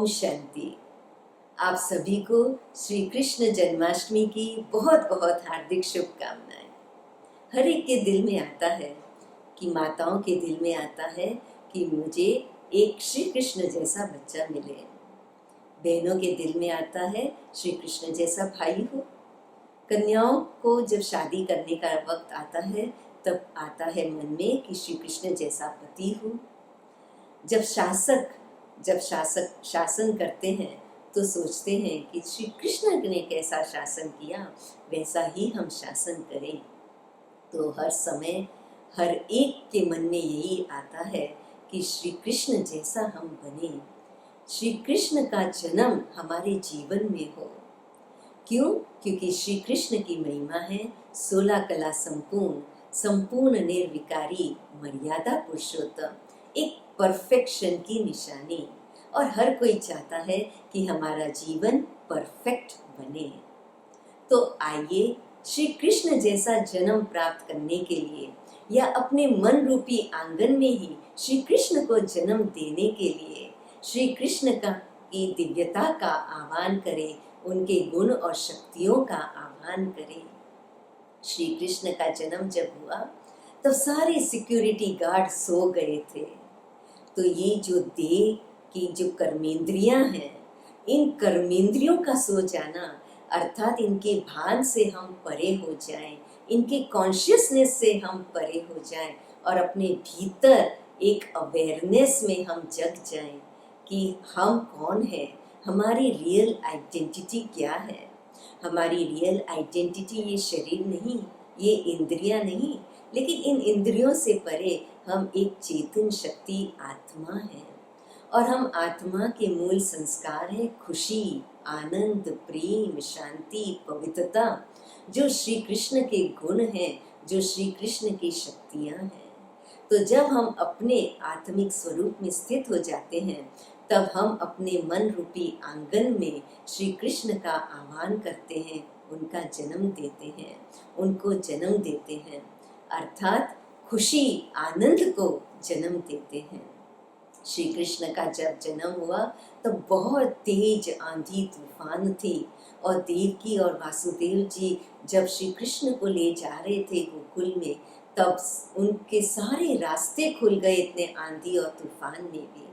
ओम शांति। आप सभी को श्री कृष्ण जन्माष्टमी की बहुत बहुत हार्दिक शुभकामनाएं। हर एक के दिल में आता है कि माताओं के दिल में आता है कि मुझे एक श्री कृष्ण जैसा बच्चा मिले। बहनों के दिल में आता है श्री कृष्ण जैसा भाई हो। कन्याओं को जब शादी करने का वक्त आता है तब आता है मन में कि श्री कृष्ण जैसा पति हो। जब शासक शासन करते हैं तो सोचते हैं कि श्री कृष्ण ने कैसा शासन किया वैसा ही हम शासन करें। तो हर समय हर एक के मन में यही आता है कि श्री कृष्ण जैसा हम बने, श्री कृष्ण का जन्म हमारे जीवन में हो। क्यों? क्योंकि श्री कृष्ण की महिमा है 16 कला संपूर्ण निर्विकारी मर्यादा पुरुषोत्तम, एक परफेक्शन की निशानी। और हर कोई चाहता है कि हमारा जीवन परफेक्ट बने। तो आइए श्री कृष्ण जैसा जन्म प्राप्त करने के लिए या अपने मन रूपी आंगन में ही श्री कृष्ण को जन्म देने के लिए श्री कृष्ण की दिव्यता का आह्वान करें, उनके गुण और शक्तियों का आह्वान करें। श्री कृष्ण का जन्म जब हुआ तब सारे सिक्योरिटी गार्ड सो गए थे। तो ये जो देह की जो कर्मेंद्रियां हैं, इन कर्मेंद्रियों का सो जाना अर्थात इनके भान से हम परे हो जाएं, इनके कॉन्शियसनेस से हम परे हो जाएं और अपने भीतर एक अवेयरनेस में हम जग जाएं कि हम कौन हैं, हमारी रियल आइडेंटिटी क्या है। हमारी रियल आइडेंटिटी ये शरीर नहीं, ये इंद्रियां नहीं, लेकिन इन इंद्रियों से परे हम एक चेतन शक्ति आत्मा है। और हम आत्मा के मूल संस्कार है खुशी, आनंद, प्रेम, शांति, पवित्रता, जो श्री कृष्ण के गुण हैं, जो श्री कृष्ण की शक्तियां हैं। तो जब हम अपने आत्मिक स्वरूप में स्थित हो जाते हैं तब हम अपने मन रूपी आंगन में श्री कृष्ण का आह्वान करते हैं, उनका जन्म देते हैं, उनको जन्म देते हैं, अर्थात खुशी आनंद को जन्म देते हैं। श्री कृष्ण का जब जन्म हुआ तब बहुत तेज आंधी तूफान थी और देवकी और वासुदेव जी जब श्री कृष्ण को ले जा रहे थे गोकुल में तब उनके सारे रास्ते खुल गए इतने आंधी और तूफान में भी।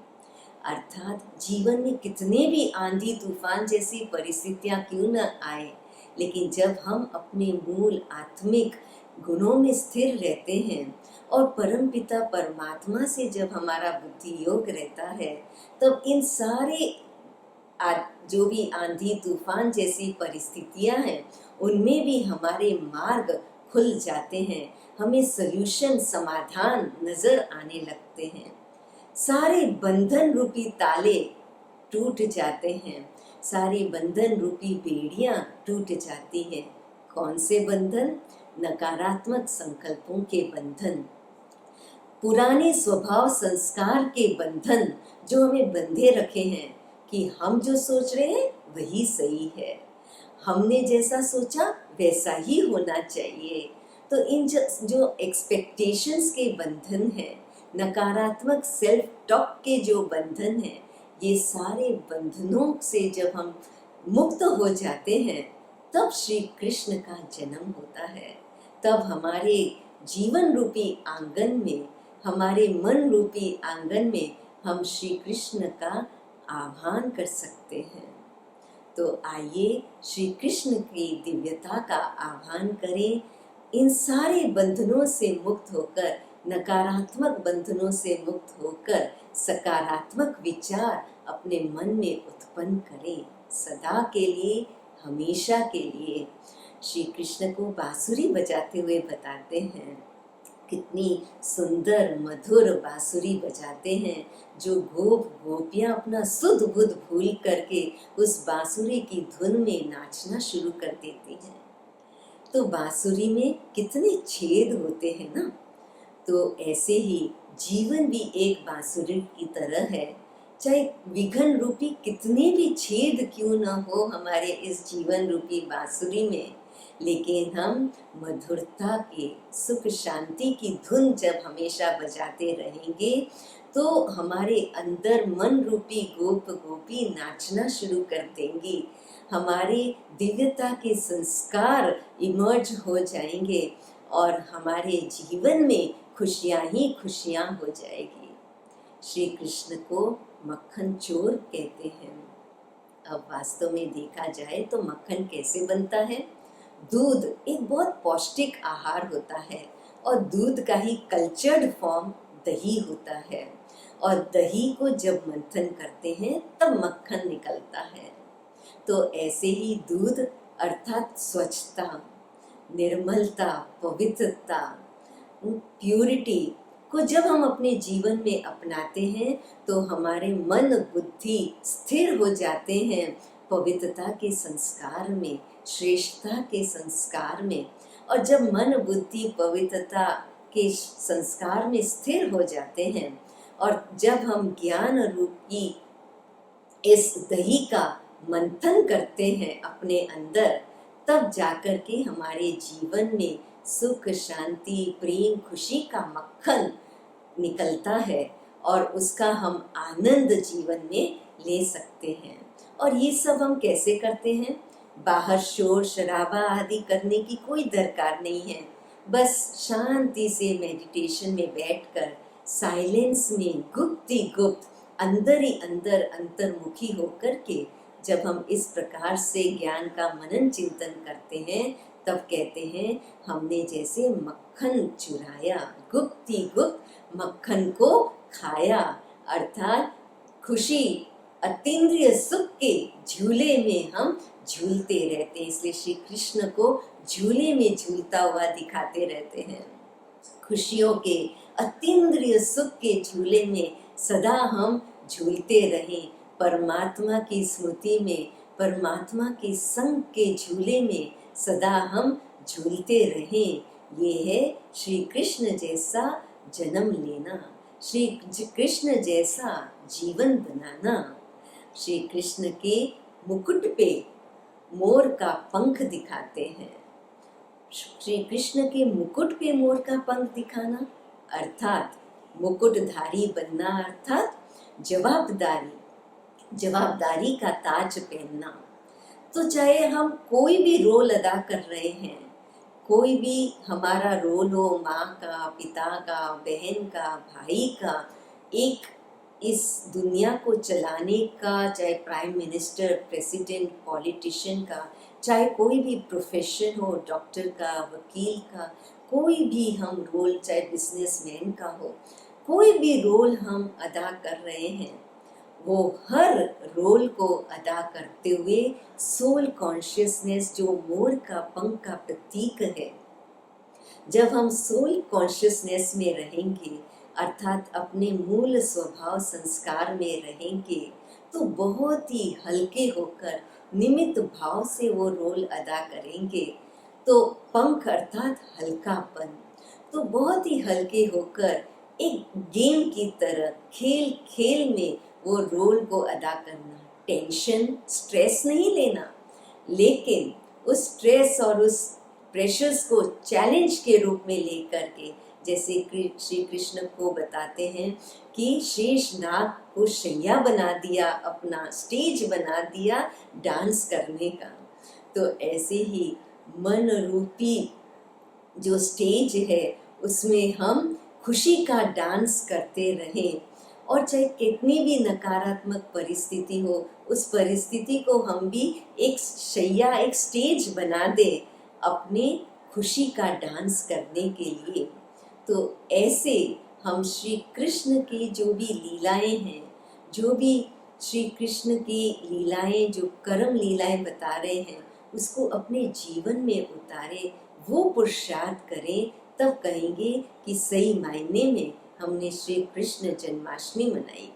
अर्थात जीवन में कितने भी आंधी तूफान जैसी परिस्थितियां क्यों न आए, लेकिन जब हम अपने मूल आत्मिक गुणों में स्थिर रहते हैं और परमपिता परमात्मा से जब हमारा बुद्धि योग रहता है तब इन सारे जो भी आंधी तूफान जैसी परिस्थितियां हैं उनमें भी हमारे मार्ग खुल जाते हैं, हमें सल्यूशन समाधान नजर आने लगते हैं। सारे बंधन रूपी ताले टूट जाते हैं, सारी बंधन रूपी बेड़ियां टूट जाती हैं। कौन से बंधन? नकारात्मक संकल्पों के बंधन, पुराने स्वभाव संस्कार के बंधन जो हमें बंधे रखे हैं कि हम जो सोच रहे हैं वही सही है, हमने जैसा सोचा वैसा ही होना चाहिए। तो इन जो एक्सपेक्टेशंस के बंधन हैं, नकारात्मक सेल्फ टॉक के जो बंधन हैं, ये सारे बंधनों से जब हम मुक्त हो जाते हैं तब श्री कृष्ण का जन्म होता है। तब हमारे जीवन रूपी आंगन में, हमारे मन रूपी आंगन में हम श्री कृष्ण का आह्वान कर सकते हैं। तो आइए श्री कृष्ण की दिव्यता का आह्वान करें, इन सारे बंधनों से मुक्त होकर, नकारात्मक बंधनों से मुक्त होकर सकारात्मक विचार अपने मन में उत्पन्न करें, सदा के लिए, हमेशा के लिए। श्री कृष्ण को बांसुरी बजाते हुए बताते हैं, कितनी सुंदर मधुर बांसुरी बजाते हैं, जो गोपियां अपना सुध बुध भूल करके उस बांसुरी की धुन में नाचना शुरू कर देती हैं। तो बांसुरी में कितने छेद होते हैं ना। तो ऐसे ही जीवन भी एक बांसुरी की तरह है, चाहे विघन रूपी कितने भी छेद क्यों ना हो हमारे इस जीवन रूपी बांसुरी में, लेकिन हम मधुरता के सुख शांति की धुन जब हमेशा बजाते रहेंगे तो हमारे अंदर मन रूपी गोप गोपी नाचना शुरू कर देंगी, हमारे दिव्यता के संस्कार इमर्ज हो जाएंगे और हमारे जीवन में खुशियां ही खुशियां हो जाएगी। श्री कृष्ण को मक्खन चोर कहते हैं। अब वास्तव में देखा जाए तो मक्खन कैसे बनता है? दूध एक बहुत पौष्टिक आहार होता है और दूध का ही कल्चर्ड फॉर्म दही होता है, और दही को जब मंथन करते हैं तब मक्खन निकलता है। तो ऐसे ही दूध अर्थात स्वच्छता, निर्मलता, पवित्रता, प्यूरिटी को जब हम अपने जीवन में अपनाते हैं तो हमारे मन बुद्धि स्थिर हो जाते हैं पवित्रता के संस्कार में, श्रेष्ठता के संस्कार में। और जब मन बुद्धि पवित्रता के संस्कार में स्थिर हो जाते हैं और जब हम ज्ञान रूपी इस दही का मंथन करते हैं अपने अंदर, तब जाकर के हमारे जीवन में सुख, शांति, प्रेम, खुशी का मक्खन निकलता है और उसका हम आनंद जीवन में ले सकते हैं। और ये सब हम कैसे करते हैं? बाहर शोर शराबा आदि करने की कोई दरकार नहीं है। बस शांति से मेडिटेशन में बैठकर साइलेंस में गुप्ती गुप्त अंदर ही अंदर अंतर्मुखी होकर के जब हम इस प्रकार से ज्ञान का मनन चिंतन करते हैं, तब कहते हैं हमने जैसे मक्खन चुराया, गुप्ती गुप्त मक्खन को खाया। अर्थात खुशी, अतीन्द्रिय सुख के झूले में हम झूलते रहते हैं। इसलिए श्री कृष्ण को झूले में झूलता हुआ दिखाते रहते हैं। खुशियों के, अतीन्द्रिय सुख के झूले में सदा हम झूलते रहें। परमात्मा की स्मृति में, परमात्मा के संग के झूले में सदा हम झूलते रहें। ये है श्री कृष्ण जैसा जन्म लेना, श्री कृष्ण जैसा जीवन बनाना। श्री कृष्ण के मुकुट पे मोर का पंख दिखाते हैं। श्री कृष्ण के मुकुट पे मोर का पंख दिखाना अर्थात मुकुटधारी बनना, अर्थात जवाबदारी का ताज पहनना। तो चाहे हम कोई भी रोल अदा कर रहे हैं, कोई भी हमारा रोल हो, माँ का, पिता का, बहन का, भाई का, एक इस दुनिया को चलाने का, चाहे प्राइम मिनिस्टर, प्रेसिडेंट, पॉलिटिशियन का, चाहे कोई भी प्रोफेशन हो, डॉक्टर का, वकील का, कोई भी हम रोल, चाहे बिजनेसमैन का हो, कोई भी रोल हम अदा कर रहे हैं, वो हर रोल को अदा करते हुए सोल कॉन्शियसनेस जो मोर का पंख का प्रतीक है, जब हम सोल कॉन्शियसनेस में रहेंगे अर्थात अपने मूल स्वभाव संस्कार में रहेंगे, तो बहुत ही हल्के होकर निमित्त भाव से वो रोल अदा करेंगे। तो पंख अर्थात हल्कापन, तो बहुत ही हल्के होकर एक गेम की तरह खेल खेल में वो रोल को अदा करना। टेंशन, स्ट्रेस नहीं लेना, लेकिन उस स्ट्रेस और उस प्रेशर्स को चैलेंज के रूप में लेकर के, जैसे श्री कृष्ण को बताते हैं कि शेष नाग को शैया बना दिया, अपना स्टेज बना दिया डांस करने का। तो ऐसे ही मन रूपी जो स्टेज है उसमें हम खुशी का डांस करते रहें, और चाहे कितनी भी नकारात्मक परिस्थिति हो, उस परिस्थिति को हम भी एक शैया, एक स्टेज बना दे अपने खुशी का डांस करने के लिए। तो ऐसे हम श्री कृष्ण की जो भी लीलाएं हैं, जो भी श्री कृष्ण की लीलाएं, जो कर्म लीलाएं बता रहे हैं, उसको अपने जीवन में उतारे, वो पुरुषार्थ करें, तब कहेंगे कि सही मायने में हमने श्री कृष्ण जन्माष्टमी मनाई।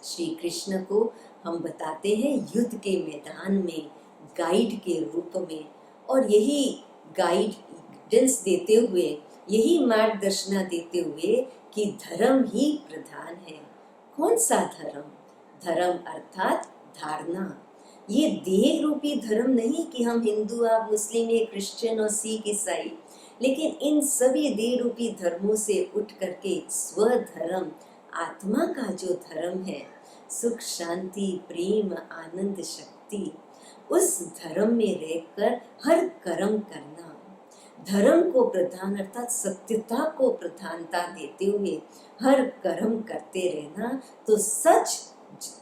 श्री कृष्ण को हम बताते हैं युद्ध के मैदान में गाइड के रूप में, और यही गाइडेंस देते हुए, यही मार्गदर्शना देते हुए कि धर्म ही प्रधान है। कौन सा धर्म? धर्म अर्थात धारणा। ये देह रूपी धर्म नहीं कि हम हिंदू, आप मुस्लिम, ये क्रिश्चियन और सिख, ईसाई, लेकिन इन सभी देह रूपी धर्मों से उठ करके स्वधर्म आत्मा का जो धर्म है, सुख शांति प्रेम आनंद शक्ति, उस धर्म में रहकर हर कर्म करना, धर्म को प्रधान अर्थात सत्यता को प्रधानता देते हुए हर कर्म करते रहना, तो सच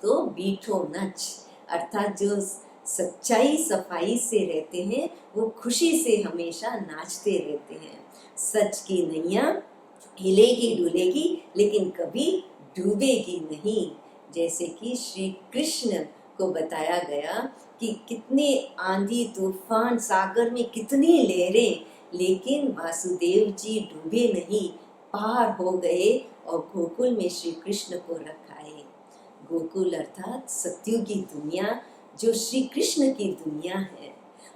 तो बीठो नच, अर्थात जो सच्चाई सफाई से रहते हैं वो खुशी से हमेशा नाचते रहते हैं। सच की नैया हिलेगी डुलेगी लेकिन कभी डूबेगी नहीं। जैसे कि श्री कृष्ण को बताया गया कि कितने आंधी तूफान सागर में कितनी लहरें, लेकिन वासुदेव जी डूबे नहीं, पार हो गए और गोकुल में श्री कृष्ण को रखाए। गोकुल अर्थात सत्युगी दुनिया, जो श्री कृष्ण की दुनिया है,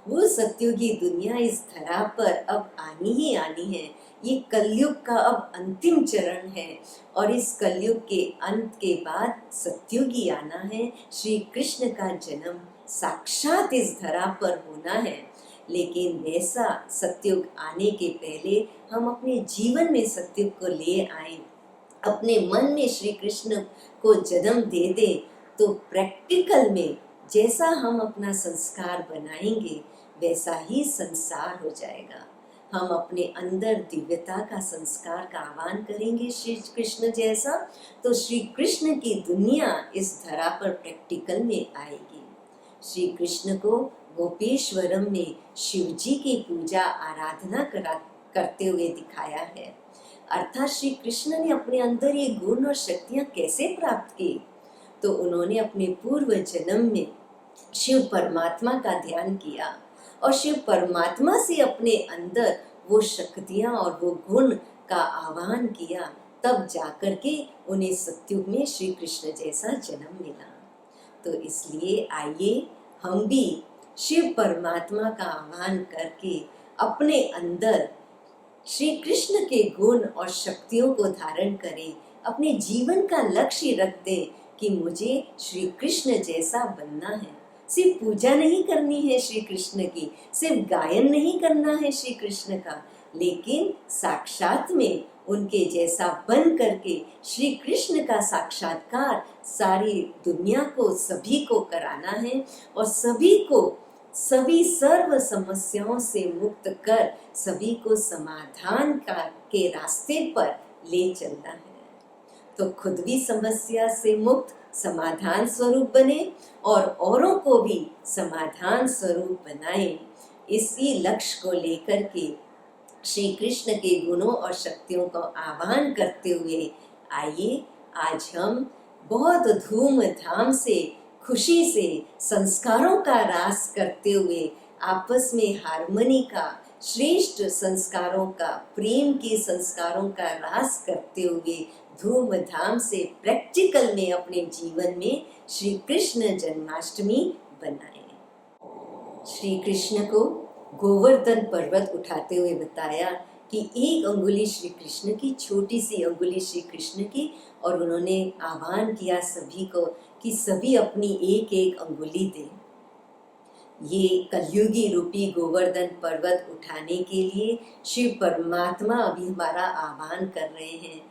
वो सत्युगी दुनिया इस धरा पर अब आनी ही आनी है। ये कलयुग का अब अंतिम चरण है और इस कलयुग के अंत के बाद सत्युगी आना है। श्री कृष्ण का जन्म साक्षात इस धरा पर होना है, लेकिन वैसा सत्युग आने के पहले हम अपने जीवन में सत्युग को ले आए, अपने मन में श्री कृष्ण को जन्म दे दें, तो प्रैक्टिकल में जैसा हम अपना संस्कार बनाएंगे वैसा ही संसार हो जाएगा। हम अपने अंदर दिव्यता का संस्कार का आह्वान करेंगे श्री कृष्ण जैसा, तो श्री कृष्ण की दुनिया इस धरा पर प्रैक्टिकल में आएगी। श्री कृष्ण को गोपेश्वरम में शिव जी की पूजा आराधना करते हुए दिखाया है। अर्थात श्री कृष्ण ने अपने अंदर ये गुण और शक्तियां कैसे प्राप्त की, तो उन्होंने अपने पूर्व जन्म में शिव परमात्मा का ध्यान किया और शिव परमात्मा से अपने अंदर वो शक्तियां और वो गुण का आह्वान किया, तब जाकर के उन्हें सत्युग में श्री कृष्ण जैसा जन्म मिला। तो इसलिए आइए हम भी शिव परमात्मा का आह्वान करके अपने अंदर श्री कृष्ण के गुण और शक्तियों को धारण करें, अपने जीवन का लक्ष्य रख दें कि मुझे श्री कृष्ण जैसा बनना है। सिर्फ पूजा नहीं करनी है श्री कृष्ण की, सिर्फ गायन नहीं करना है श्री कृष्ण का, लेकिन साक्षात में उनके जैसा बन करके श्री कृष्ण का साक्षात्कार सारी दुनिया को सभी को कराना है और सभी को सभी सर्व समस्याओं से मुक्त कर सभी को समाधान के रास्ते पर ले चलना है। तो खुद भी समस्या से मुक्त समाधान स्वरूप बने और औरों को भी समाधान स्वरूप बनाएं। इसी लक्ष्य को लेकर के श्री कृष्ण के गुणों और शक्तियों का आह्वान करते हुए आइए आज हम बहुत धूमधाम से खुशी से संस्कारों का रास करते हुए आपस में हार्मनी का, श्रेष्ठ संस्कारों का, प्रेम के संस्कारों का रास करते हुए धूमधाम से प्रैक्टिकल में अपने जीवन में श्री कृष्ण जन्माष्टमी बनाएं। श्री कृष्ण को गोवर्धन पर्वत उठाते हुए बताया कि एक अंगुली श्री कृष्ण की, छोटी सी अंगुली श्री कृष्ण की, और उन्होंने आह्वान किया सभी को कि सभी अपनी एक एक अंगुली दें। ये कलयुगी रूपी गोवर्धन पर्वत उठाने के लिए शिव परमात्मा अभी हमारा आह्वान कर रहे हैं।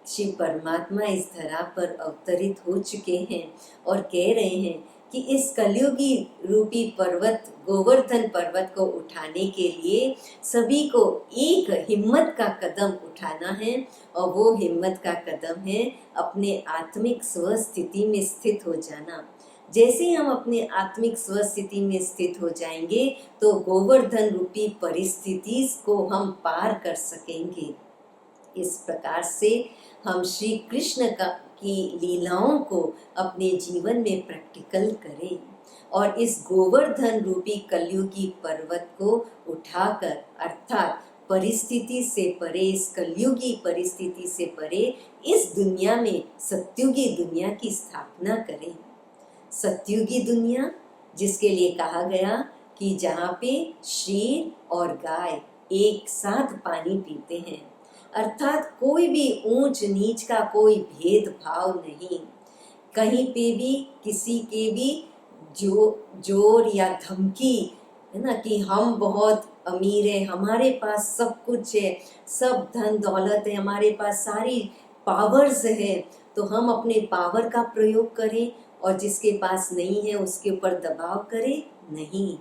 शिव परमात्मा इस धरा पर अवतरित हो चुके हैं और कह रहे हैं कि इस कलयुगी रूपी पर्वत गोवर्धन पर्वत को उठाने के लिए सभी को एक हिम्मत का कदम उठाना है, और वो हिम्मत का कदम है अपने आत्मिक स्वस्थिति में स्थित हो जाना। जैसे हम अपने आत्मिक स्वस्थिति में स्थित हो जाएंगे तो गोवर्धन रूपी परिस्थिति को हम पार कर सकेंगे। इस प्रकार से हम श्री कृष्ण की लीलाओं को अपने जीवन में प्रैक्टिकल करें और इस गोवर्धन रूपी कलयुगी पर्वत को उठाकर, अर्थात परिस्थिति से परे, इस कलयुगी परिस्थिति से परे इस दुनिया में सत्युगी दुनिया की स्थापना करें। सत्युगी दुनिया जिसके लिए कहा गया कि जहाँ पे शेर और गाय एक साथ पानी पीते हैं, अर्थात कोई भी ऊंच नीच का कोई भेदभाव नहीं, कहीं पे भी किसी के भी जोर या धमकी है ना कि हम बहुत अमीर है, हमारे पास सब कुछ है, सब धन दौलत है, हमारे पास सारी पावर्स है तो हम अपने पावर का प्रयोग करें, और जिसके पास नहीं है उसके ऊपर दबाव करें नहीं।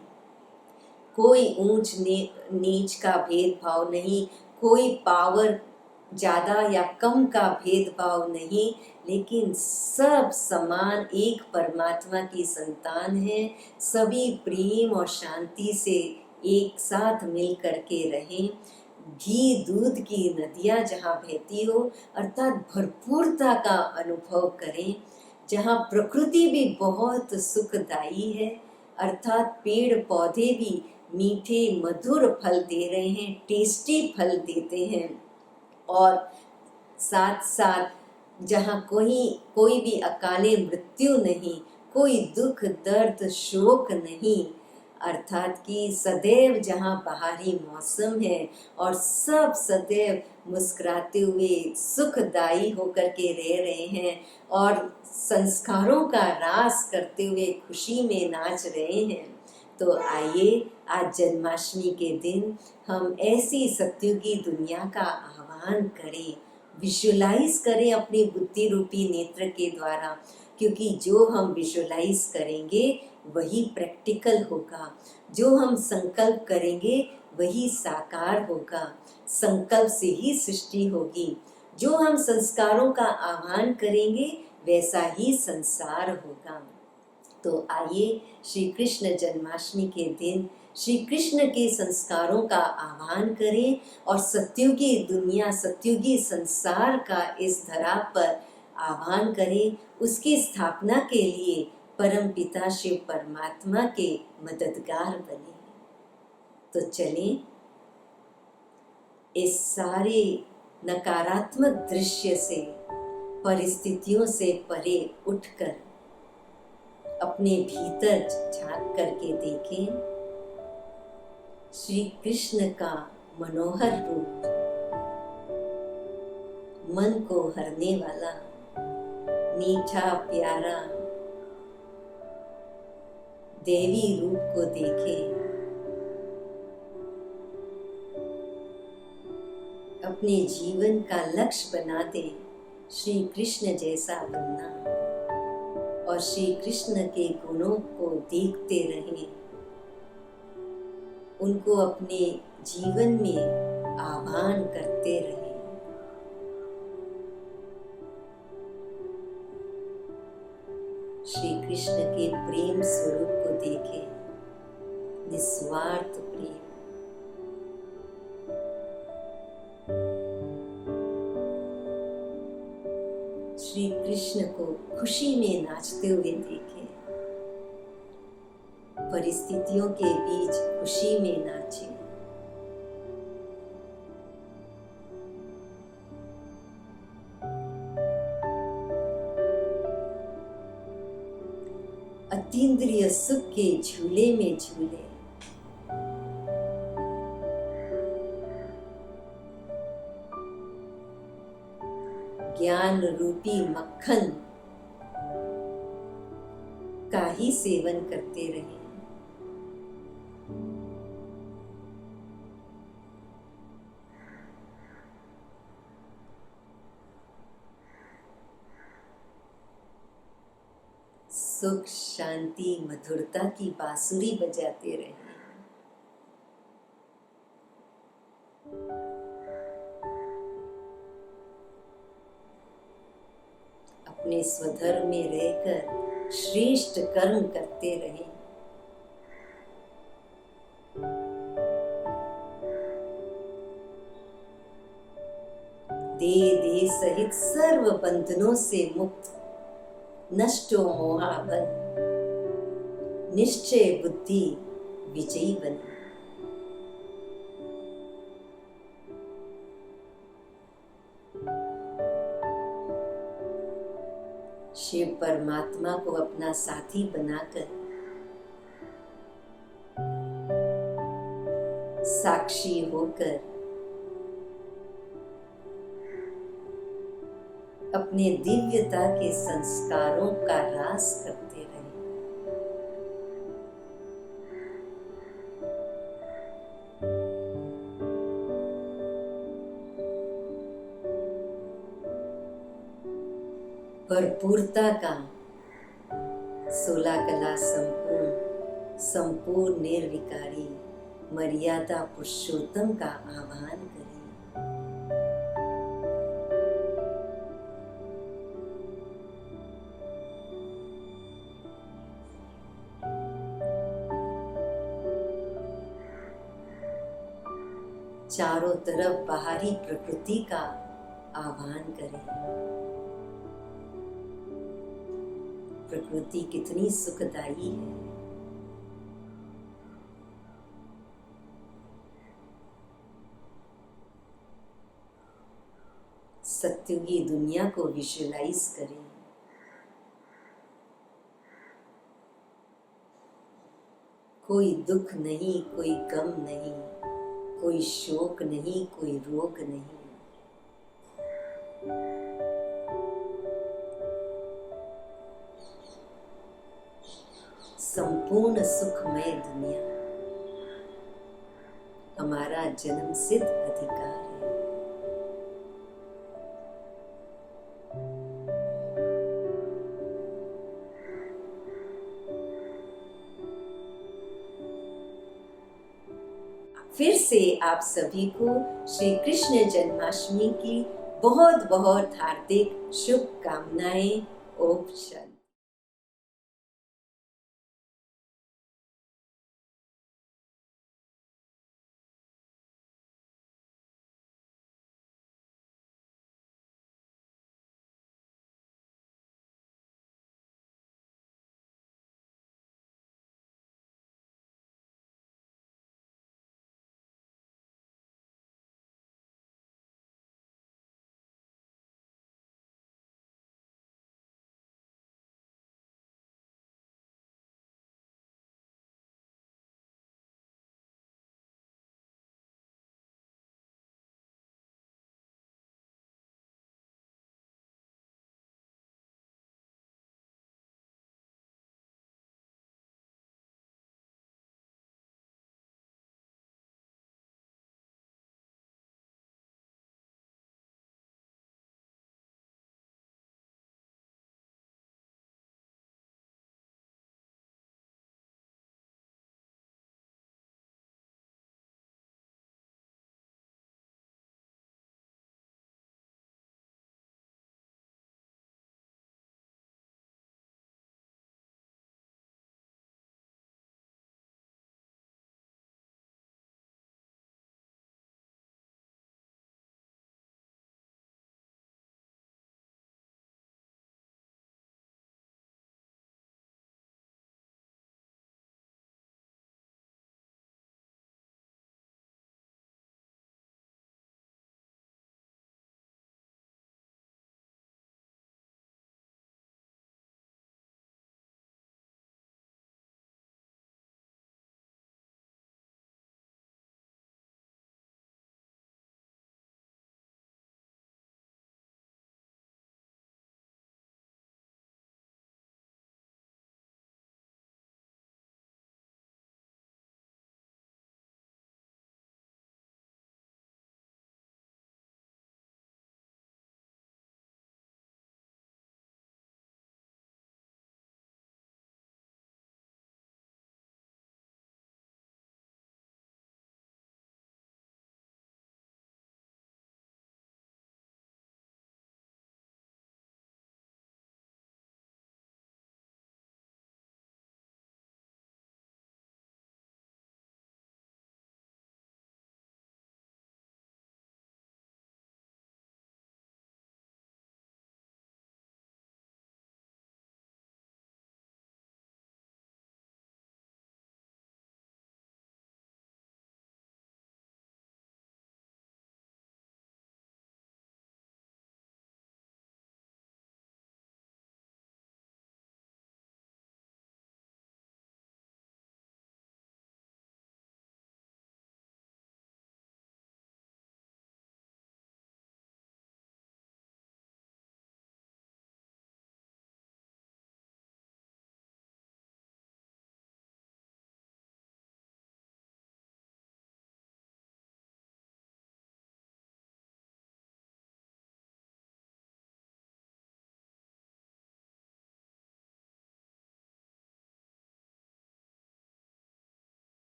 कोई ऊंच नीच का भेदभाव नहीं, कोई पावर ज़्यादा या कम का भेदभाव नहीं, लेकिन सब समान एक परमात्मा की संतान है। सभी प्रेम और शांति से एक साथ मिल करके रहें। घी दूध की नदियाँ जहाँ बहती हो, अर्थात भरपूरता का अनुभव करें, जहाँ प्रकृति भी बहुत सुखदायी है, अर्थात पेड़ पौधे भी मीठे मधुर फल दे रहे हैं, टेस्टी फल देते हैं, और साथ साथ जहाँ कोई भी अकाले मृत्यु नहीं, कोई दुख दर्द शोक नहीं, अर्थात कि सदैव जहाँ बाहरी मौसम है और सब सदैव मुस्कुराते हुए सुखदायी होकर के रह रहे हैं और संस्कारों का रास करते हुए खुशी में नाच रहे हैं। तो आइए आज जन्माष्टमी के दिन हम ऐसी सत्युगी दुनिया का आह्वान करें, विजुलाइज करें अपनी बुद्धि रूपी नेत्र के द्वारा, क्योंकि जो हम विजुलाइज करेंगे वही प्रैक्टिकल होगा, जो हम संकल्प करेंगे वही साकार होगा, संकल्प से ही सृष्टि होगी, जो हम संस्कारों का आह्वान करेंगे वैसा ही संसार होगा। तो आइए श्री कृष्ण जन्माष्टमी के दिन श्री कृष्ण के संस्कारों का आह्वान करें और सत्युगी दुनिया, सत्युगी संसार का इस धरा पर आह्वान करें, उसकी स्थापना के लिए परम पिता शिव परमात्मा के मददगार बने। तो चलें इस सारे नकारात्मक दृश्य से, परिस्थितियों से परे उठकर अपने भीतर झांक करके देखें श्री कृष्ण का मनोहर रूप, मन को हरने वाला मीठा प्यारा देवी रूप को देखें। अपने जीवन का लक्ष्य बना दें श्री कृष्ण जैसा बनना, और श्री कृष्ण के गुणों को देखते रहें, उनको अपने जीवन में आह्वान करते रहें। श्री कृष्ण के प्रेम स्वरूप को देखें, निस्वार्थ प्रेम। श्री कृष्ण को खुशी में नाचते हुए देखें, परिस्थितियों के बीच खुशी में नाचें। अतीन्द्रिय सुख के झूले में झूले। ज्ञान रूपी मक्खन का ही सेवन करते रहें। सुख शांति मधुरता की बांसुरी बजाते रहें। अपने स्वधर्म में रहकर श्रेष्ठ कर्म करते रहें। देह सहित सर्व बंधनों से मुक्त, नष्टो मोहाबन, निश्चय बुद्धि विजयी बने। शिव परमात्मा को अपना साथी बनाकर साक्षी होकर अपने दिव्यता के संस्कारों का रास करते रहे। भरपूरता का 16 कला संपूर्ण संपूर्ण निर्विकारी मर्यादा पुरुषोत्तम का आह्वान करें। चारों तरफ बाहरी प्रकृति का आह्वान करें। प्रकृति कितनी सुखदायी है। सत्युगी दुनिया को विजुअलाइज करें। कोई दुख नहीं, कोई गम नहीं, कोई शोक नहीं, कोई रोग नहीं। संपूर्ण सुखमय दुनिया हमारा जन्मसिद्ध अधिकार है। फिर से आप सभी को श्री कृष्ण जन्माष्टमी की बहुत बहुत हार्दिक शुभकामनाएं। ओम शांति।